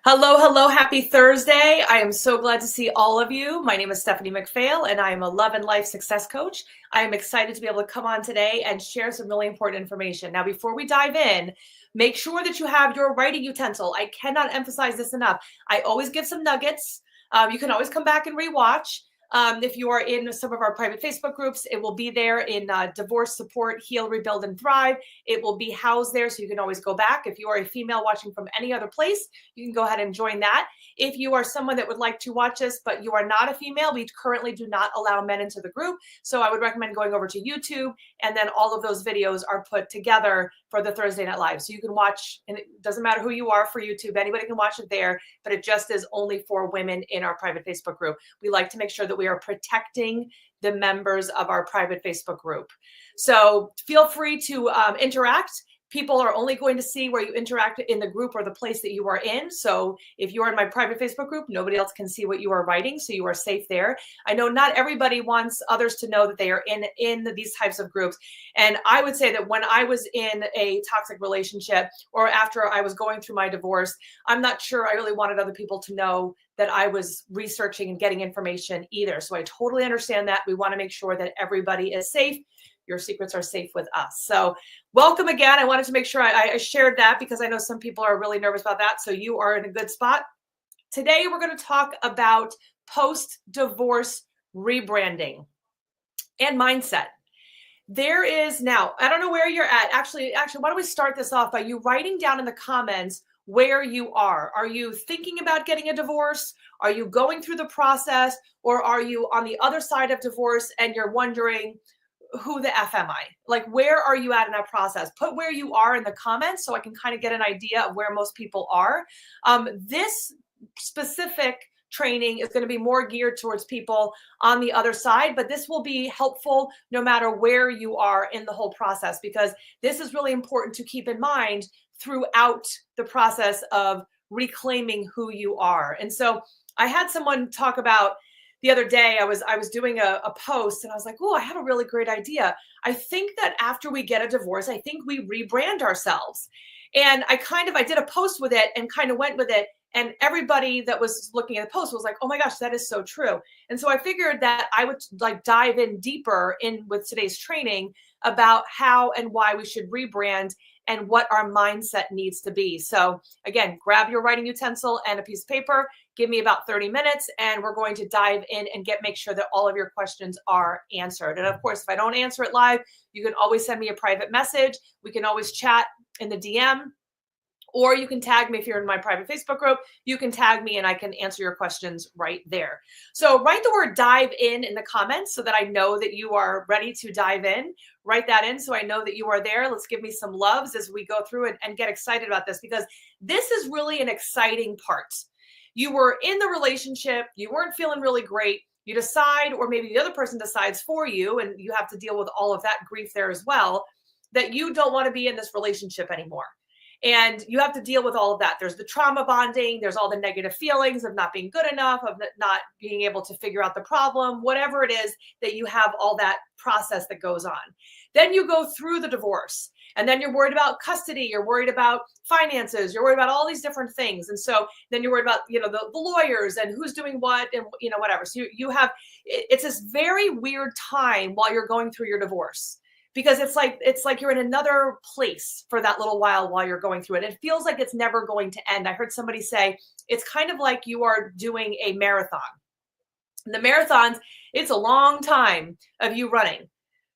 Hello, hello, happy Thursday. I am so glad to see all of you. My name is Stephanie McPhail, and I am a love and life success coach. I am excited to be able to come on today and share some really important information. Now, before we dive in, make sure that you have your writing utensil. I cannot emphasize this enough. I always give some nuggets. You can always come back and rewatch. If you are in some of our private Facebook groups, it will be there in Divorce Support, Heal, Rebuild, and Thrive. It will be housed there, so you can always go back. If you are a female watching from any other place, you can go ahead and join that. If you are someone that would like to watch us, but you are not a female, we currently do not allow men into the group. So I would recommend going over to YouTube, and then all of those videos are put together for the Thursday Night Live. So you can watch, and it doesn't matter who you are for YouTube, anybody can watch it there, but it just is only for women in our private Facebook group. We like to make sure that we are protecting the members of our private Facebook group. So feel free to interact. People are only going to see where you interact in the group or the place that you are in. So if you are in my private Facebook group, nobody else can see what you are writing, so you are safe there. I know not everybody wants others to know that they are in these types of groups. And I would say that when I was in a toxic relationship or after I was going through my divorce, I'm not sure I really wanted other people to know that I was researching and getting information either. So I totally understand that. We want to make sure that everybody is safe. Your secrets are safe with us. So welcome again. I wanted to make sure I shared that because I know some people are really nervous about that. So you are in a good spot. Today, we're going to talk about post-divorce rebranding and mindset. There is now, I don't know where you're at. Actually, why don't we start this off by you writing down in the comments where you are. Are you thinking about getting a divorce? Are you going through the process? Or are you on the other side of divorce and you're wondering, who the F am I? Like, where are you at in that process? Put where you are in the comments so I can kind of get an idea of where most people are. This specific training is going to be more geared towards people on the other side, but this will be helpful no matter where you are in the whole process, because this is really important to keep in mind throughout the process of reclaiming who you are. And so I had someone talk about the other day, I was doing a post and I was like, oh, I have a really great idea. I think that after we get a divorce, I think we rebrand ourselves. And I did a post with it and kind of went with it. And everybody that was looking at the post was like, oh my gosh, that is so true. And so I figured that I would dive in deeper in with today's training about how and why we should rebrand and what our mindset needs to be. So again, grab your writing utensil and a piece of paper. Give me about 30 minutes and we're going to dive in and make sure that all of your questions are answered. And of course, if I don't answer it live, you can always send me a private message. We can always chat in the DM, or you can tag me if you're in my private Facebook group. You can tag me and I can answer your questions right there. So write the word dive in the comments so that I know that you are ready to dive in. Write that in so I know that you are there. Let's give me some loves as we go through it and get excited about this, because this is really an exciting part. You were in the relationship, you weren't feeling really great. You decide, or maybe the other person decides for you, and you have to deal with all of that grief there as well, that you don't want to be in this relationship anymore. And you have to deal with all of that. There's the trauma bonding. There's all the negative feelings of not being good enough, of not being able to figure out the problem, whatever it is that you have, all that process that goes on. Then you go through the divorce, and then you're worried about custody. You're worried about finances. You're worried about all these different things. And so then you're worried about, the lawyers and who's doing what and, whatever. So you have, it's this very weird time while you're going through your divorce, because it's like you're in another place for that little while you're going through it. It feels like it's never going to end. I heard somebody say it's kind of like you are doing a marathon. The marathons, it's a long time of you running.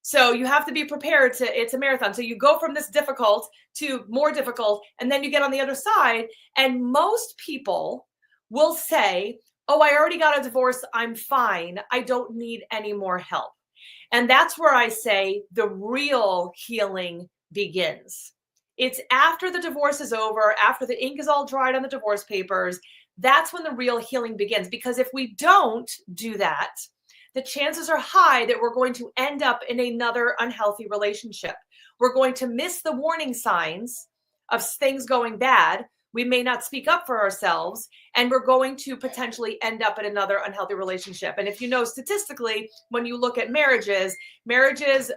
So you have to be prepared it's a marathon. So you go from this difficult to more difficult, and then you get on the other side. And most people will say, oh, I already got a divorce. I'm fine. I don't need any more help. And that's where I say the real healing begins. It's after the divorce is over, after the ink is all dried on the divorce papers, that's when the real healing begins. Because if we don't do that, the chances are high that we're going to end up in another unhealthy relationship. We're going to miss the warning signs of things going bad. We may not speak up for ourselves, and we're going to potentially end up in another unhealthy relationship. And if you know, statistically, when you look at marriages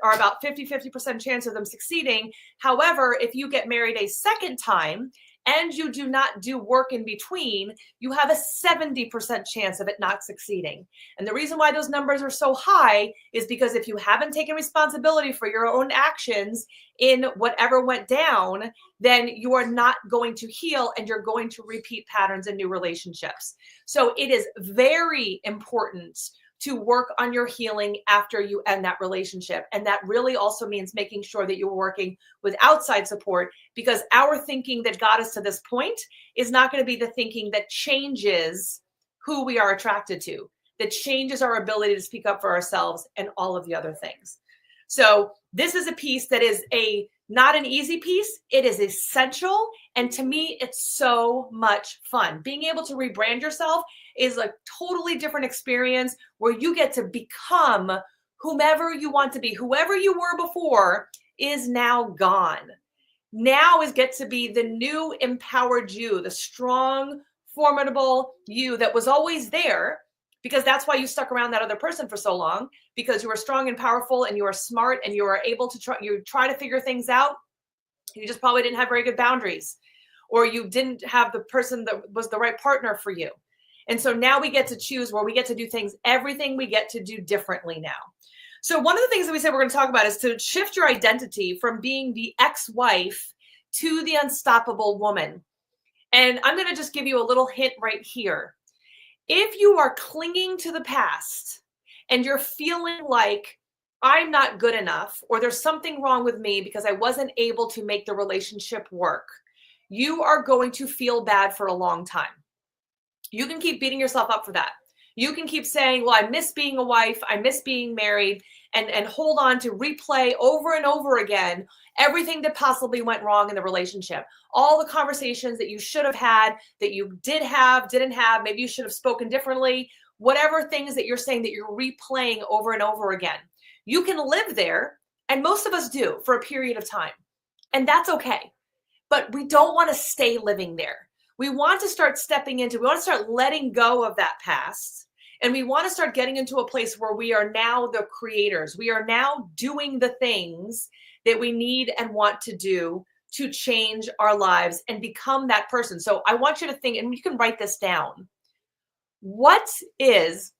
are about 50% chance of them succeeding. However, if you get married a second time and you do not do work in between, you have a 70% chance of it not succeeding. And the reason why those numbers are so high is because if you haven't taken responsibility for your own actions in whatever went down, then you are not going to heal and you're going to repeat patterns in new relationships. So it is very important to work on your healing after you end that relationship. And that really also means making sure that you're working with outside support, because our thinking that got us to this point is not going to be the thinking that changes who we are attracted to, that changes our ability to speak up for ourselves and all of the other things. So this is a piece that is not an easy piece. It is essential. And to me, it's so much fun. Being able to rebrand yourself is a totally different experience where you get to become whomever you want to be. Whoever you were before is now gone. Now is get to be the new empowered you, the strong, formidable you that was always there, because that's why you stuck around that other person for so long, because you are strong and powerful and you are smart and you are able to try to figure things out. You just probably didn't have very good boundaries, or you didn't have the person that was the right partner for you. And so now we get to choose where we get to do things, everything we get to do differently now. So one of the things that we said we're going to talk about is to shift your identity from being the ex-wife to the unstoppable woman. And I'm going to just give you a little hint right here. If you are clinging to the past and you're feeling like I'm not good enough, or there's something wrong with me because I wasn't able to make the relationship work, you are going to feel bad for a long time. You can keep beating yourself up for that. You can keep saying, well, I miss being a wife, I miss being married, and hold on to replay over and over again everything that possibly went wrong in the relationship. All the conversations that you should have had, that you didn't have, maybe you should have spoken differently, whatever things that you're saying that you're replaying over and over again. You can live there, and most of us do for a period of time, and that's okay. But we don't want to stay living there. We want to start stepping into, we want to start letting go of that past. And we want to start getting into a place where we are now the creators. We are now doing the things that we need and want to do to change our lives and become that person. So I want you to think, and you can write this down. What is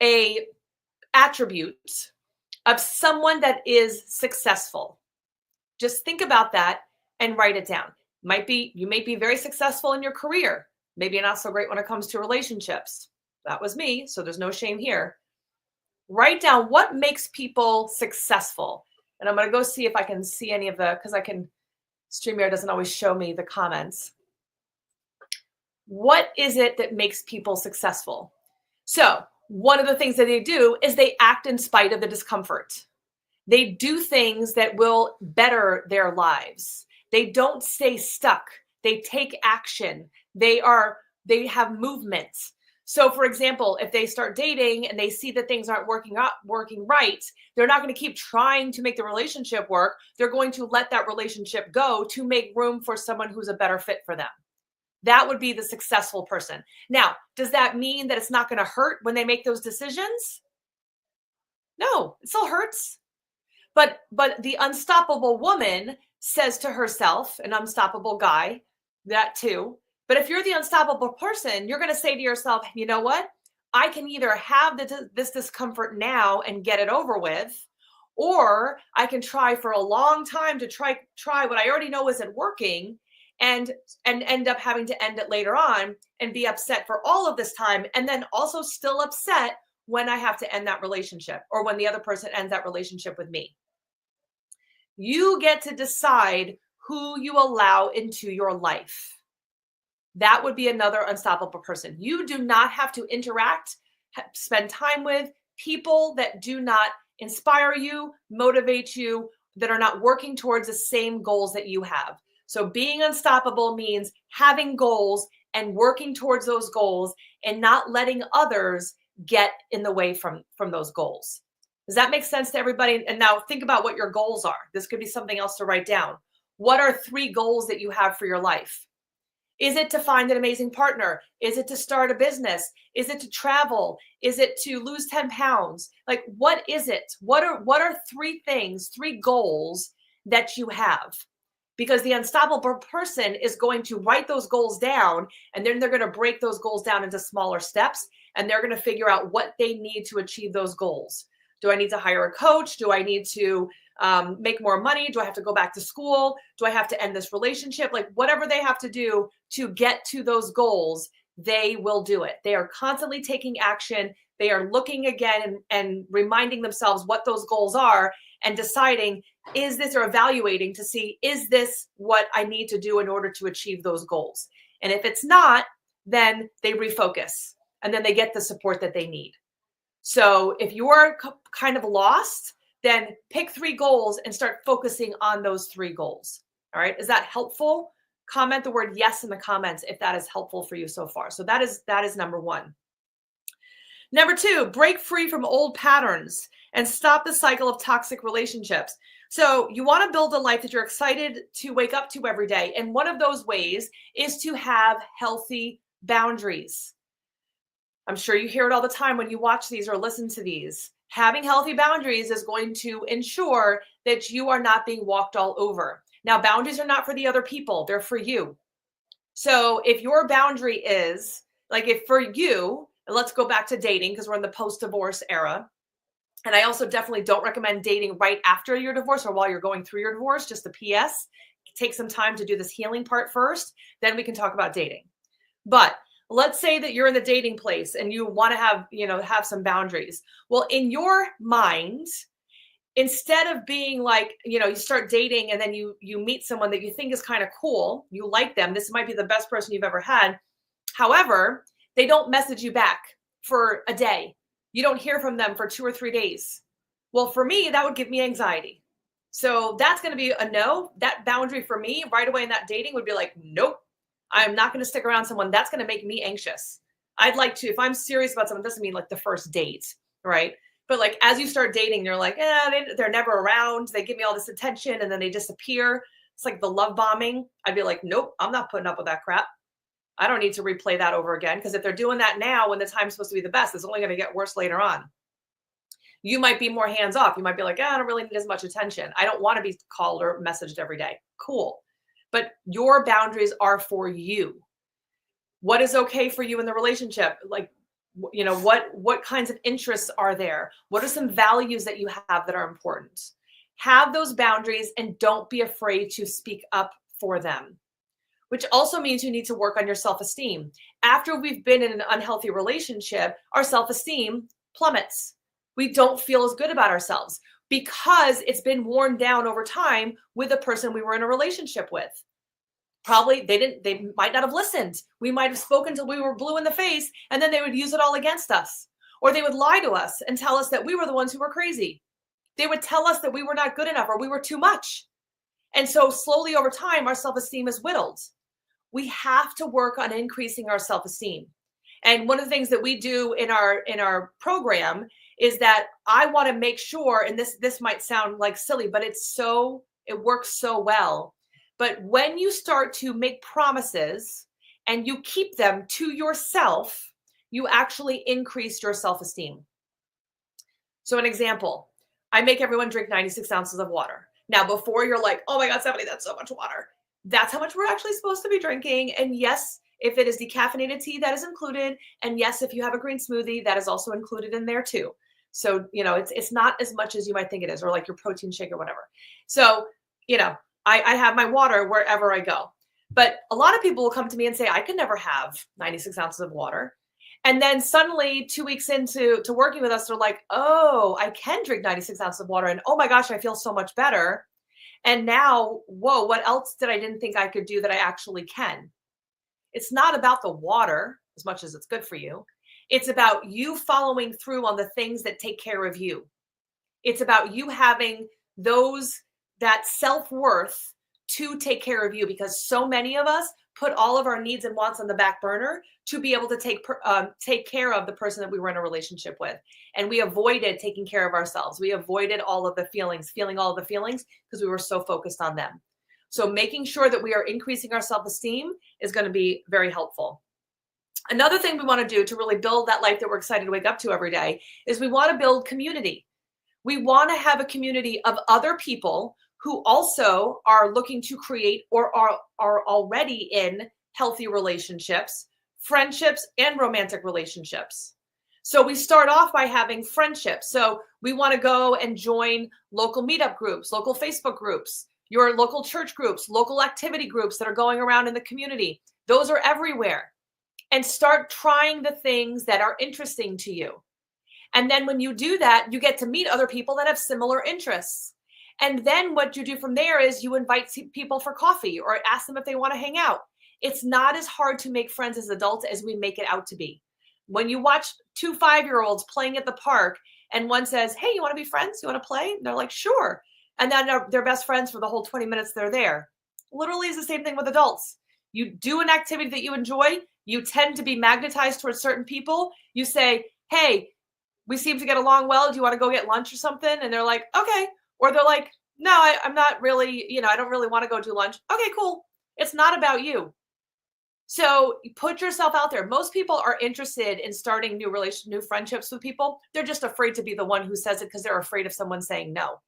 a attribute of someone that is successful? Just think about that and write it down. You may be very successful in your career. Maybe you're not so great when it comes to relationships. That was me, so there's no shame here. Write down what makes people successful. And I'm going to go see if I can see any of because StreamYard doesn't always show me the comments. What is it that makes people successful? So one of the things that they do is they act in spite of the discomfort. They do things that will better their lives. They don't stay stuck. They take action. They have movement. So for example, if they start dating and they see that things aren't working right, they're not going to keep trying to make the relationship work. They're going to let that relationship go to make room for someone who's a better fit for them. That would be the successful person. Now, does that mean that it's not going to hurt when they make those decisions? No, it still hurts. But the unstoppable woman says to herself, an unstoppable guy, that too. But if you're the unstoppable person, you're going to say to yourself, you know what? I can either have this discomfort now and get it over with, or I can try for a long time to try what I already know isn't working and end up having to end it later on and be upset for all of this time, and then also still upset when I have to end that relationship or when the other person ends that relationship with me. You get to decide who you allow into your life. That would be another unstoppable person. You do not have to spend time with people that do not inspire you, motivate you, that are not working towards the same goals that you have. So being unstoppable means having goals and working towards those goals and not letting others get in the way from those goals. Does that make sense to everybody? And now think about what your goals are. This could be something else to write down. What are 3 goals that you have for your life? Is it to find an amazing partner? Is it to start a business? Is it to travel? Is it to lose 10 pounds? Like, what is it? What are 3 things, 3 goals that you have? because the unstoppable person is going to write those goals down, and then they're going to break those goals down into smaller steps, and they're going to figure out what they need to achieve those goals. Do I need to hire a coach? Do I need to make more money? Do I have to go back to school? Do I have to end this relationship? Like whatever they have to do to get to those goals, they will do it. They are constantly taking action. They are looking again and reminding themselves what those goals are and deciding, is this, or evaluating to see, is this what I need to do in order to achieve those goals? And if it's not, then they refocus and then they get the support that they need. So if you're kind of lost, then pick 3 goals and start focusing on those 3 goals. All right. Is that helpful? Comment the word yes in the comments if that is helpful for you so far. So that is number 1. Number 2, break free from old patterns and stop the cycle of toxic relationships. So you want to build a life that you're excited to wake up to every day. And one of those ways is to have healthy boundaries. I'm sure you hear it all the time when you watch these or listen to these. Having healthy boundaries is going to ensure that you are not being walked all over. Now, boundaries are not for the other people. They're for you. So if your boundary is, like if for you, and let's go back to dating because we're in the post-divorce era. And I also definitely don't recommend dating right after your divorce or while you're going through your divorce, just a PS. Take some time to do this healing part first. Then we can talk about dating. But let's say that you're in the dating place and you want to have some boundaries. Well, in your mind, instead of being like, you start dating and then you meet someone that you think is kind of cool, you like them, this might be the best person you've ever had. However, they don't message you back for a day. You don't hear from them for 2 or 3 days. Well, for me, that would give me anxiety. So that's going to be a no. That boundary for me right away in that dating would be like, nope, I'm not going to stick around someone. That's going to make me anxious. I'd like to, if I'm serious about someone, it doesn't mean like the first date, right? But like as you start dating, you're like, they're never around. They give me all this attention and then they disappear. It's like the love bombing. I'd be like, nope, I'm not putting up with that crap. I don't need to replay that over again, because if they're doing that now when the time's supposed to be the best, it's only going to get worse later on. You might be more hands off. You might be like, I don't really need as much attention. I don't want to be called or messaged every day. Cool. But your boundaries are for you. What is okay for you in the relationship? Like, what kinds of interests are there? What are some values that you have that are important? Have those boundaries and don't be afraid to speak up for them. Which also means you need to work on your self-esteem. After we've been in an unhealthy relationship, our self-esteem plummets. We don't feel as good about ourselves because it's been worn down over time with the person we were in a relationship with. Probably they might not have listened. We might have spoken till we were blue in the face, and then they would use it all against us. Or they would lie to us and tell us that we were the ones who were crazy. They would tell us that we were not good enough or we were too much. And so slowly over time, our self-esteem is whittled. We have to work on increasing our self-esteem. And one of the things that we do in our program is that I want to make sure, and this might sound like silly, but it works so well. But when you start to make promises and you keep them to yourself, you actually increase your self-esteem. So an example, I make everyone drink 96 ounces of water. Now, before you're like, oh my God, Stephanie, that's so much water. That's how much we're actually supposed to be drinking. And yes, if it is decaffeinated tea, that is included. And yes, if you have a green smoothie, that is also included in there too. So, it's not as much as you might think it is, or like your protein shake or whatever. So, I have my water wherever I go. But a lot of people will come to me and say, I could never have 96 ounces of water. And then suddenly 2 weeks into working with us, they're like, oh, I can drink 96 ounces of water. And oh my gosh, I feel so much better. And now, whoa, what else didn't think I could do that I actually can? It's not about the water as much as it's good for you. It's about you following through on the things that take care of you. It's about you having that self-worth to take care of you, because so many of us put all of our needs and wants on the back burner to be able to take care of the person that we were in a relationship with. And we avoided taking care of ourselves. We avoided feeling all of the feelings because we were so focused on them. So making sure that we are increasing our self-esteem is going to be very helpful. Another thing we want to do to really build that life that we're excited to wake up to every day is we want to build community. We want to have a community of other people who also are looking to create or are already in healthy relationships, friendships, and romantic relationships. So we start off by having friendships. So we want to go and join local meetup groups, local Facebook groups, your local church groups, local activity groups that are going around in the community. Those are everywhere. And start trying the things that are interesting to you. And then when you do that, you get to meet other people that have similar interests. And then what you do from there is you invite people for coffee or ask them if they want to hang out. It's not as hard to make friends as adults as we make it out to be. When you watch 2 5-year-olds playing at the park and one says, hey, you want to be friends? You want to play? And they're like, sure. And then they're best friends for the whole 20 minutes they're there. Literally is the same thing with adults. You do an activity that you enjoy. You tend to be magnetized towards certain people. You say, hey, we seem to get along well. Do you want to go get lunch or something? And they're like, okay. Or they're like, no, I'm not really, I don't really want to go do lunch. Okay, cool. It's not about you. So put yourself out there. Most people are interested in starting new friendships with people. They're just afraid to be the one who says it because they're afraid of someone saying no.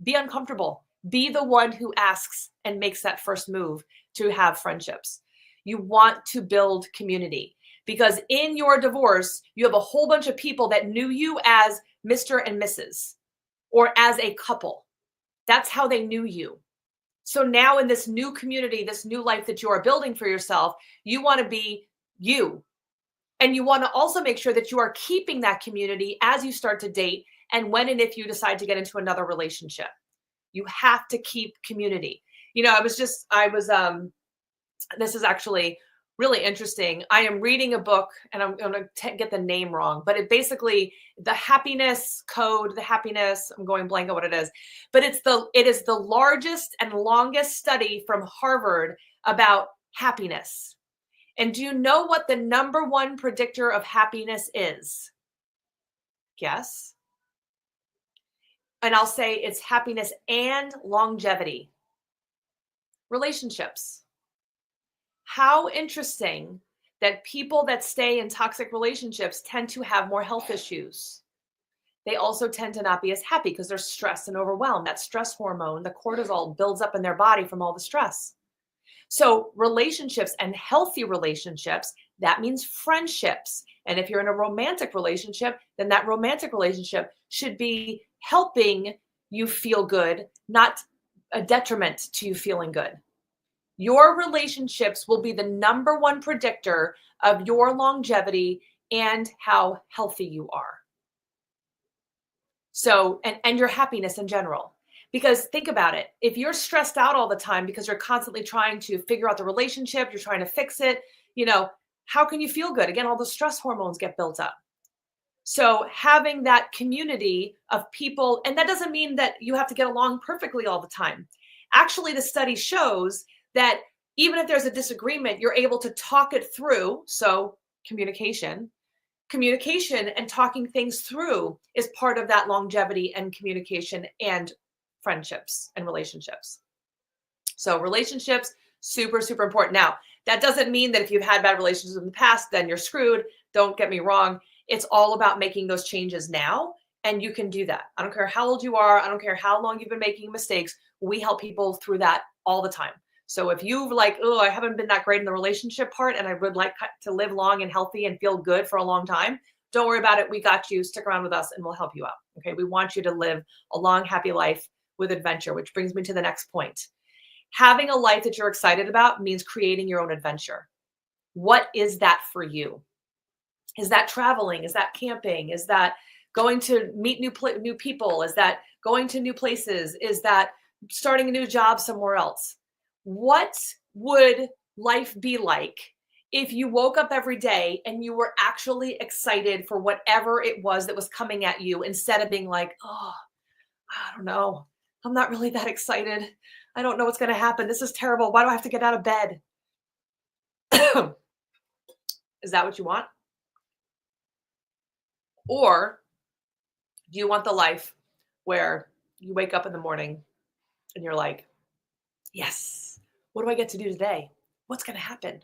Be uncomfortable. Be the one who asks and makes that first move to have friendships. You want to build community because in your divorce, you have a whole bunch of people that knew you as Mr. and Mrs. or as a couple. That's how they knew you. So now in this new community, this new life that you are building for yourself, you want to be you. And you want to also make sure that you are keeping that community as you start to date and when and if you decide to get into another relationship. You have to keep community. This is actually really interesting. I am reading a book and I'm going to get the name wrong, but it basically the happiness code, I'm going blank on what it is, but it is the largest and longest study from Harvard about happiness. And do you know what the number one predictor of happiness is? Guess. And I'll say it's happiness and longevity. Relationships. How interesting that people that stay in toxic relationships tend to have more health issues. They also tend to not be as happy because they're stressed and overwhelmed. That stress hormone, the cortisol, builds up in their body from all the stress. So relationships and healthy relationships, that means friendships. And if you're in a romantic relationship, then that romantic relationship should be helping you feel good, not a detriment to you feeling good. Your relationships will be the number one predictor of your longevity and how healthy you are. So, and your happiness in general. Because think about it. If you're stressed out all the time because you're constantly trying to figure out the relationship, you're trying to fix it, how can you feel good? Again, all the stress hormones get built up. So having that community of people, and that doesn't mean that you have to get along perfectly all the time. Actually, the study shows that even if there's a disagreement, you're able to talk it through. So communication and talking things through is part of that longevity and communication and friendships and relationships. So relationships, super, super important. Now, that doesn't mean that if you've had bad relationships in the past, then you're screwed. Don't get me wrong. It's all about making those changes now. And you can do that. I don't care how old you are. I don't care how long you've been making mistakes. We help people through that all the time. So if you've I haven't been that great in the relationship part and I would like to live long and healthy and feel good for a long time, don't worry about it. We got you. Stick around with us and we'll help you out. Okay. We want you to live a long, happy life with adventure, which brings me to the next point. Having a life that you're excited about means creating your own adventure. What is that for you? Is that traveling? Is that camping? Is that going to meet new people? Is that going to new places? Is that starting a new job somewhere else? What would life be like if you woke up every day and you were actually excited for whatever it was that was coming at you instead of being like, oh, I don't know. I'm not really that excited. I don't know what's going to happen. This is terrible. Why do I have to get out of bed? Is that what you want? Or do you want the life where you wake up in the morning and you're like, yes, what do I get to do today? What's going to happen?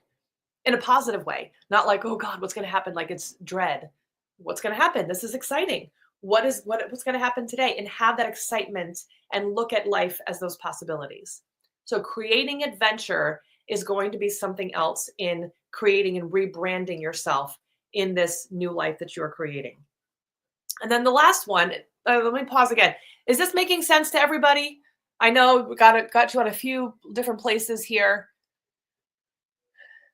In a positive way, not like, oh God, what's going to happen? Like it's dread. What's going to happen? This is exciting. what's going to happen today, and have that excitement and look at life as those possibilities. So creating adventure is going to be something else in creating and rebranding yourself in this new life that you're creating. And then the last one, let me pause again. Is this making sense to everybody? I know we got you on a few different places here.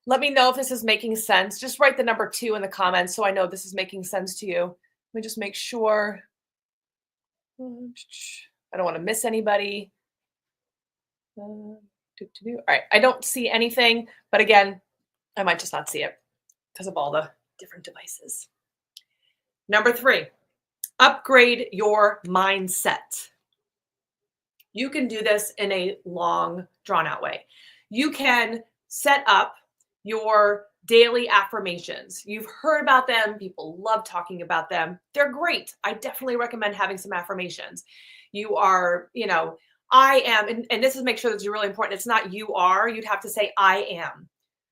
Let me know if this is making sense. Just write the number 2 in the comments so I know this is making sense to you. Let me just make sure. I don't want to miss anybody. All right. I don't see anything, but again, I might just not see it because of all the different devices. Number 3, upgrade your mindset. You can do this in a long, drawn-out way. You can set up your daily affirmations. You've heard about them. People love talking about them. They're great. I definitely recommend having some affirmations. You are, I am, and this is make sure that you're really important. It's not you are, you'd have to say I am.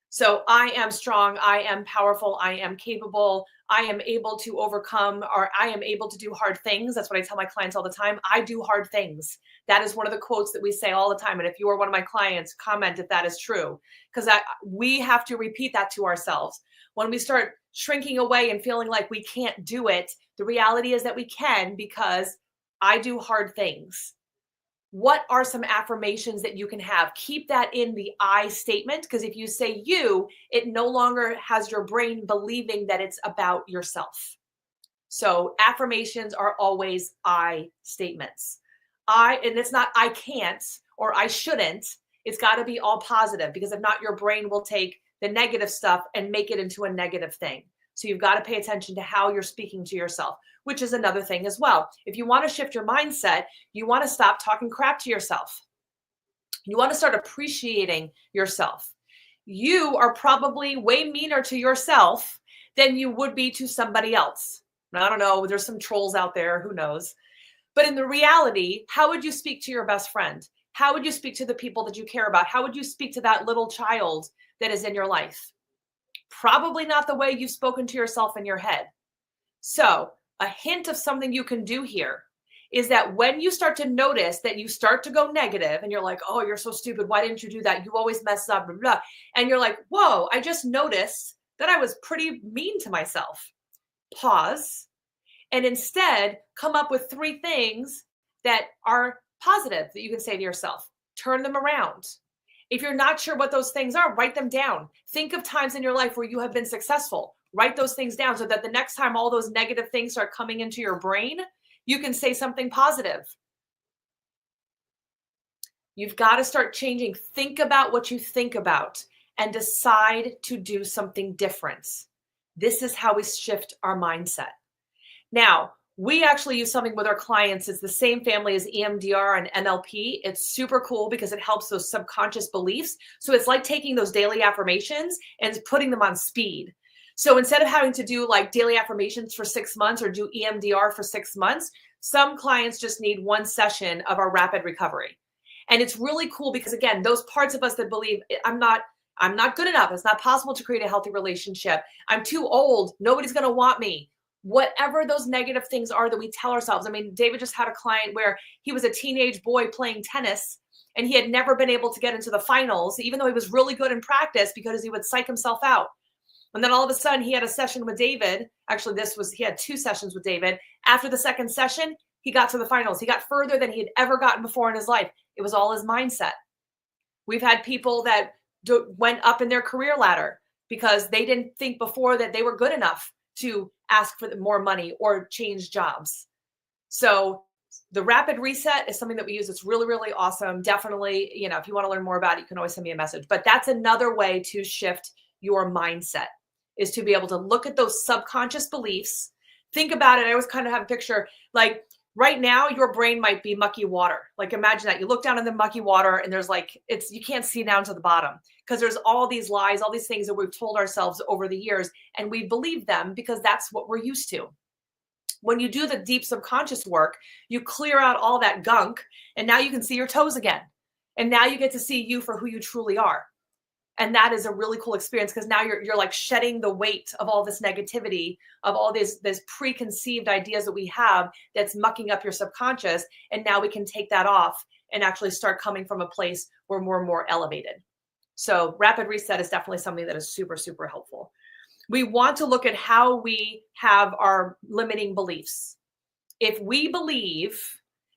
So I am strong, I am powerful, I am capable, I am able to overcome, or I am able to do hard things. That's what I tell my clients all the time. I do hard things. That is one of the quotes that we say all the time. And if you are one of my clients, comment if that is true, because we have to repeat that to ourselves. When we start shrinking away and feeling like we can't do it, the reality is that we can, because I do hard things. What are some affirmations that you can have? Keep that in the I statement, because if you say you, it no longer has your brain believing that it's about yourself. So affirmations are always I statements. And it's not I can't or I shouldn't. It's got to be all positive, because if not, your brain will take the negative stuff and make it into a negative thing. So you've got to pay attention to how you're speaking to yourself, which is another thing as well. If you want to shift your mindset, you want to stop talking crap to yourself. You want to start appreciating yourself. You are probably way meaner to yourself than you would be to somebody else. I don't know. There's some trolls out there. Who knows? But in the reality, how would you speak to your best friend? How would you speak to the people that you care about? How would you speak to that little child that is in your life? Probably not the way you've spoken to yourself in your head. So a hint of something you can do here is that when you start to notice that you start to go negative and you're like, oh, you're so stupid. Why didn't you do that? You always mess up, blah, blah. And you're like, whoa, I just noticed that I was pretty mean to myself. Pause. And instead come up with 3 things that are positive that you can say to yourself. Turn them around. If you're not sure what those things are, write them down. Think of times in your life where you have been successful. Write those things down so that the next time all those negative things start coming into your brain, you can say something positive. You've got to start changing. Think about what you think about and decide to do something different. This is how we shift our mindset. Now, we actually use something with our clients. It's the same family as EMDR and NLP. It's super cool because it helps those subconscious beliefs. So it's like taking those daily affirmations and putting them on speed. So instead of having to do like daily affirmations for 6 months or do EMDR for 6 months, some clients just need 1 session of our rapid recovery. And it's really cool because, again, those parts of us that believe I'm not good enough. It's not possible to create a healthy relationship. I'm too old. Nobody's going to want me. Whatever those negative things are that we tell ourselves. I mean, David just had a client where he was a teenage boy playing tennis and he had never been able to get into the finals, even though he was really good in practice, because he would psych himself out. And then all of a sudden he had a session with David. Actually, he had 2 sessions with David. After the second session, he got to the finals. He got further than he had ever gotten before in his life. It was all his mindset. We've had people that went up in their career ladder because they didn't think before that they were good enough to ask for more money or change jobs. So the rapid reset is something that we use. It's really, really awesome. Definitely, if you want to learn more about it, you can always send me a message. But that's another way to shift your mindset, is to be able to look at those subconscious beliefs. Think about it. I always kind of have a picture like right now, your brain might be mucky water. Like imagine that you look down in the mucky water and there's you can't see down to the bottom because there's all these lies, all these things that we've told ourselves over the years, and we believe them because that's what we're used to. When you do the deep subconscious work, you clear out all that gunk and now you can see your toes again. And now you get to see you for who you truly are. And that is a really cool experience because now you're like shedding the weight of all this negativity, of all these preconceived ideas that we have that's mucking up your subconscious. And now we can take that off and actually start coming from a place where we're more elevated. So rapid reset is definitely something that is super, super helpful. We want to look at how we have our limiting beliefs. If we believe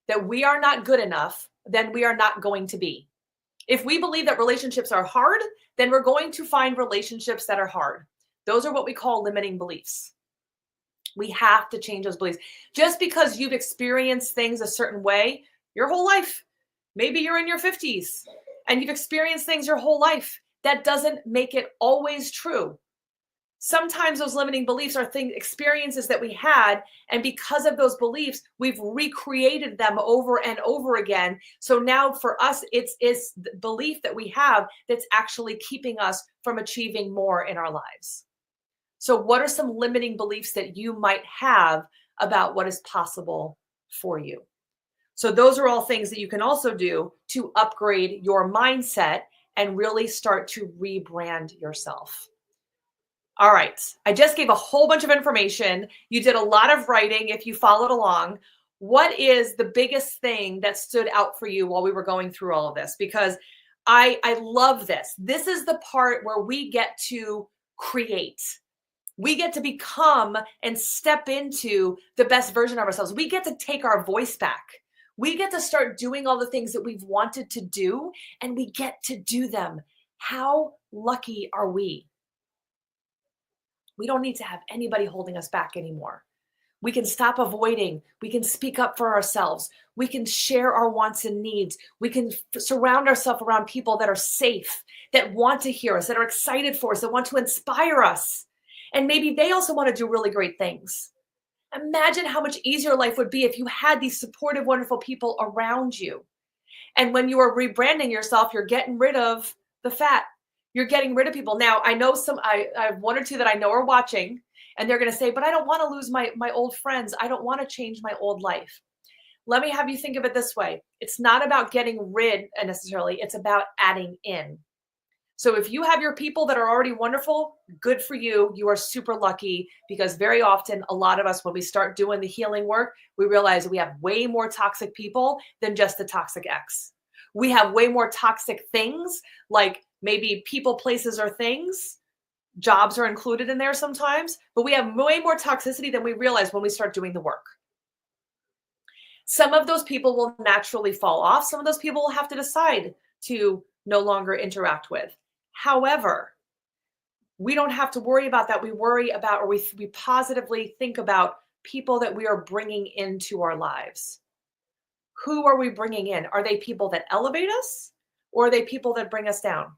that we are not good enough, then we are not going to be. If we believe that relationships are hard, then we're going to find relationships that are hard. Those are what we call limiting beliefs. We have to change those beliefs. Just because you've experienced things a certain way your whole life, maybe you're in your 50s and you've experienced things your whole life, that doesn't make it always true. Sometimes those limiting beliefs are experiences that we had, and because of those beliefs, we've recreated them over and over again. So now for us, it's the belief that we have that's actually keeping us from achieving more in our lives. So what are some limiting beliefs that you might have about what is possible for you? So those are all things that you can also do to upgrade your mindset and really start to rebrand yourself. All right. I just gave a whole bunch of information. You did a lot of writing if you followed along. What is the biggest thing that stood out for you while we were going through all of this? Because I love this. This is the part where we get to create. We get to become and step into the best version of ourselves. We get to take our voice back. We get to start doing all the things that we've wanted to do, and we get to do them. How lucky are we? We don't need to have anybody holding us back anymore. We can stop avoiding. We can speak up for ourselves. We can share our wants and needs. We can surround ourselves around people that are safe, that want to hear us, that are excited for us, that want to inspire us. And maybe they also want to do really great things. Imagine how much easier life would be if you had these supportive, wonderful people around you. And when you are rebranding yourself, you're getting rid of the fat. You're getting rid of people. Now, I know I have one or two that I know are watching, and they're going to say, but I don't want to lose my old friends. I don't want to change my old life. Let me have you think of it this way. It's not about getting rid necessarily. It's about adding in. So if you have your people that are already wonderful, good for you. You are super lucky, because very often, a lot of us, when we start doing the healing work, we realize we have way more toxic people than just the toxic ex. We have way more toxic things, like maybe people, places, or things. Jobs are included in there sometimes, but we have way more toxicity than we realize when we start doing the work. Some of those people will naturally fall off. Some of those people will have to decide to no longer interact with. However, we don't have to worry about that. We worry about, or we positively think about people that we are bringing into our lives. Who are we bringing in? Are they people that elevate us, or are they people that bring us down?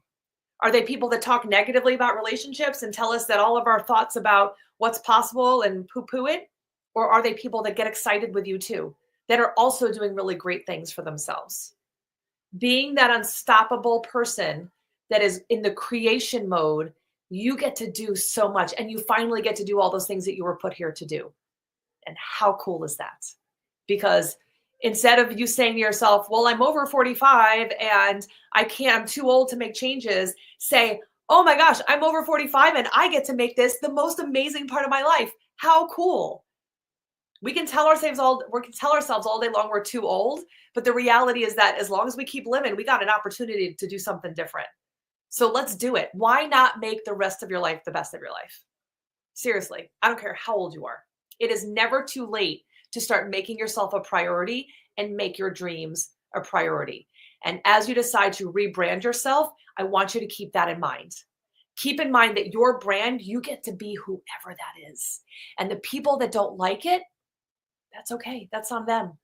Are they people that talk negatively about relationships and tell us that all of our thoughts about what's possible and poo-poo it? Or are they people that get excited with you too, that are also doing really great things for themselves? Being that unstoppable person that is in the creation mode, you get to do so much, and you finally get to do all those things that you were put here to do. And how cool is that? Because instead of you saying to yourself, well, I'm over 45 and I'm too old to make changes, say, oh my gosh, I'm over 45 and I get to make this the most amazing part of my life. How cool. We can tell ourselves all day long we're too old, but the reality is that as long as we keep living, we got an opportunity to do something different. So let's do it. Why not make the rest of your life the best of your life? Seriously, I don't care how old you are. It is never too late to start making yourself a priority and make your dreams a priority. And as you decide to rebrand yourself, I want you to keep that in mind. Keep in mind that your brand, you get to be whoever that is. And the people that don't like it, that's okay. That's on them.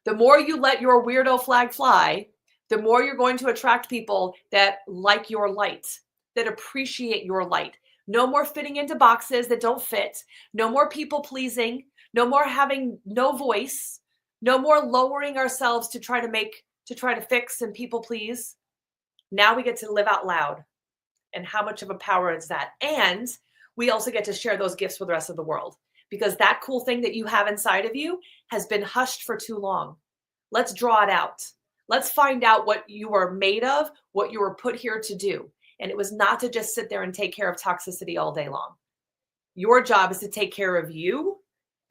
The more you let your weirdo flag fly, the more you're going to attract people that like your light, that appreciate your light. No more fitting into boxes that don't fit. No more people pleasing. No more having no voice. No more lowering ourselves to try to fix and people please. Now we get to live out loud. And how much of a power is that? And we also get to share those gifts with the rest of the world, because that cool thing that you have inside of you has been hushed for too long. Let's draw it out. Let's find out what you were made of, what you were put here to do. And it was not to just sit there and take care of toxicity all day long. Your job is to take care of you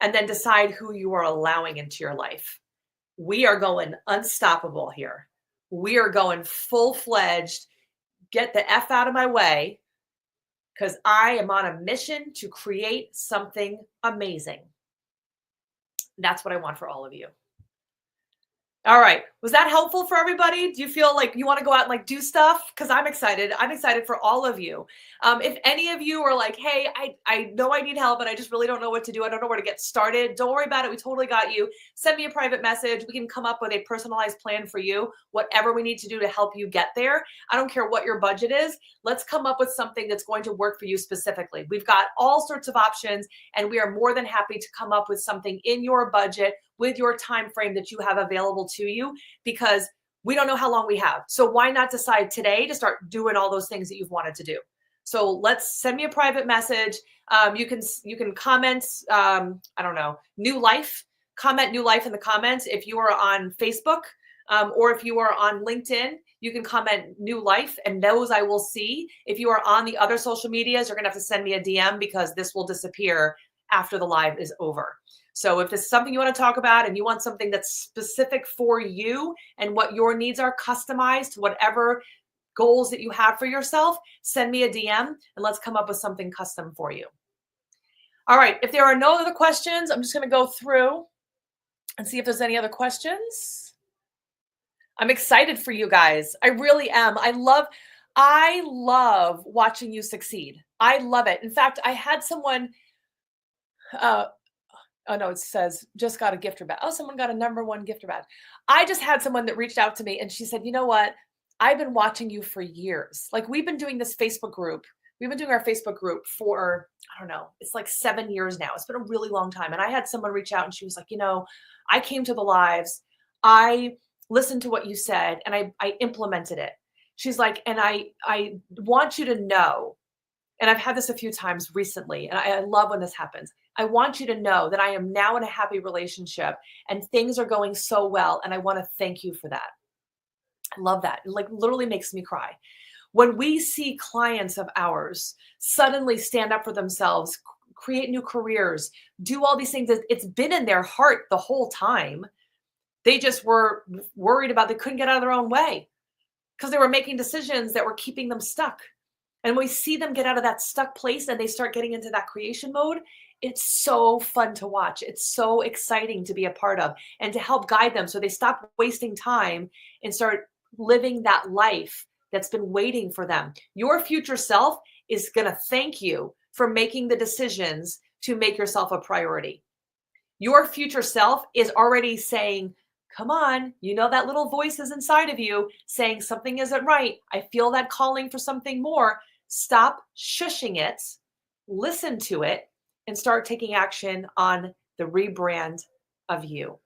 and then decide who you are allowing into your life. We are going unstoppable here. We are going full-fledged, get the F out of my way, because I am on a mission to create something amazing. That's what I want for all of you. All right. Was that helpful for everybody? Do you feel like you want to go out and like do stuff? Because I'm excited. I'm excited for all of you. If any of you are like, hey, I know I need help, but I just really don't know what to do. I don't know where to get started. Don't worry about it. We totally got you. Send me a private message. We can come up with a personalized plan for you, whatever we need to do to help you get there. I don't care what your budget is. Let's come up with something that's going to work for you specifically. We've got all sorts of options, and we are more than happy to come up with something in your budget with your time frame that you have available to you, because we don't know how long we have. So why not decide today to start doing all those things that you've wanted to do? So let's send me a private message. You can comment, I don't know, new life, comment new life in the comments. If you are on Facebook or if you are on LinkedIn, you can comment new life, and those I will see. If you are on the other social medias, you're going to have to send me a DM, because this will disappear after the live is over. So if this is something you want to talk about and you want something that's specific for you and what your needs are, customized to whatever goals that you have for yourself, send me a DM and let's come up with something custom for you. All right. If there are no other questions, I'm just going to go through and see if there's any other questions. I'm excited for you guys. I really am. I love watching you succeed. I love it. In fact, I had someone, oh no, it says just got a gifter badge. Oh, someone got a #1 gifter badge. I just had someone that reached out to me and she said, you know what? I've been watching you for years. Like, we've been doing this Facebook group. We've been doing our Facebook group for, I don't know, it's like 7 years now. It's been a really long time. And I had someone reach out and she was like, I came to the lives. I listened to what you said and I implemented it. She's like, and I want you to know, and I've had this a few times recently, and I love when this happens. I want you to know that I am now in a happy relationship and things are going so well. And I want to thank you for that. I love that. It like literally makes me cry. When we see clients of ours suddenly stand up for themselves, create new careers, do all these things that it's been in their heart the whole time. They just were worried about, they couldn't get out of their own way because they were making decisions that were keeping them stuck. And when we see them get out of that stuck place and they start getting into that creation mode, it's so fun to watch. It's so exciting to be a part of and to help guide them so they stop wasting time and start living that life that's been waiting for them. Your future self is going to thank you for making the decisions to make yourself a priority. Your future self is already saying, come on, that little voice is inside of you saying something isn't right. I feel that calling for something more. Stop shushing it, listen to it, and start taking action on the rebrand of you.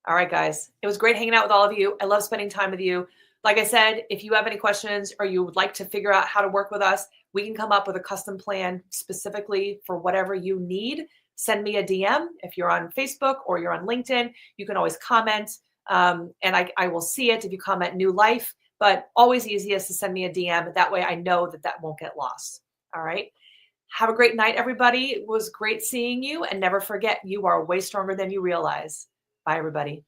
All right, guys, it was great hanging out with all of you. I love spending time with you. Like I said, if you have any questions or you would like to figure out how to work with us, we can come up with a custom plan specifically for whatever you need. Send me a DM. If you're on Facebook or you're on LinkedIn, you can always comment, and I will see it if you comment new life. But always easiest to send me a DM. That way I know that won't get lost. All right. Have a great night, everybody. It was great seeing you. And never forget, you are way stronger than you realize. Bye, everybody.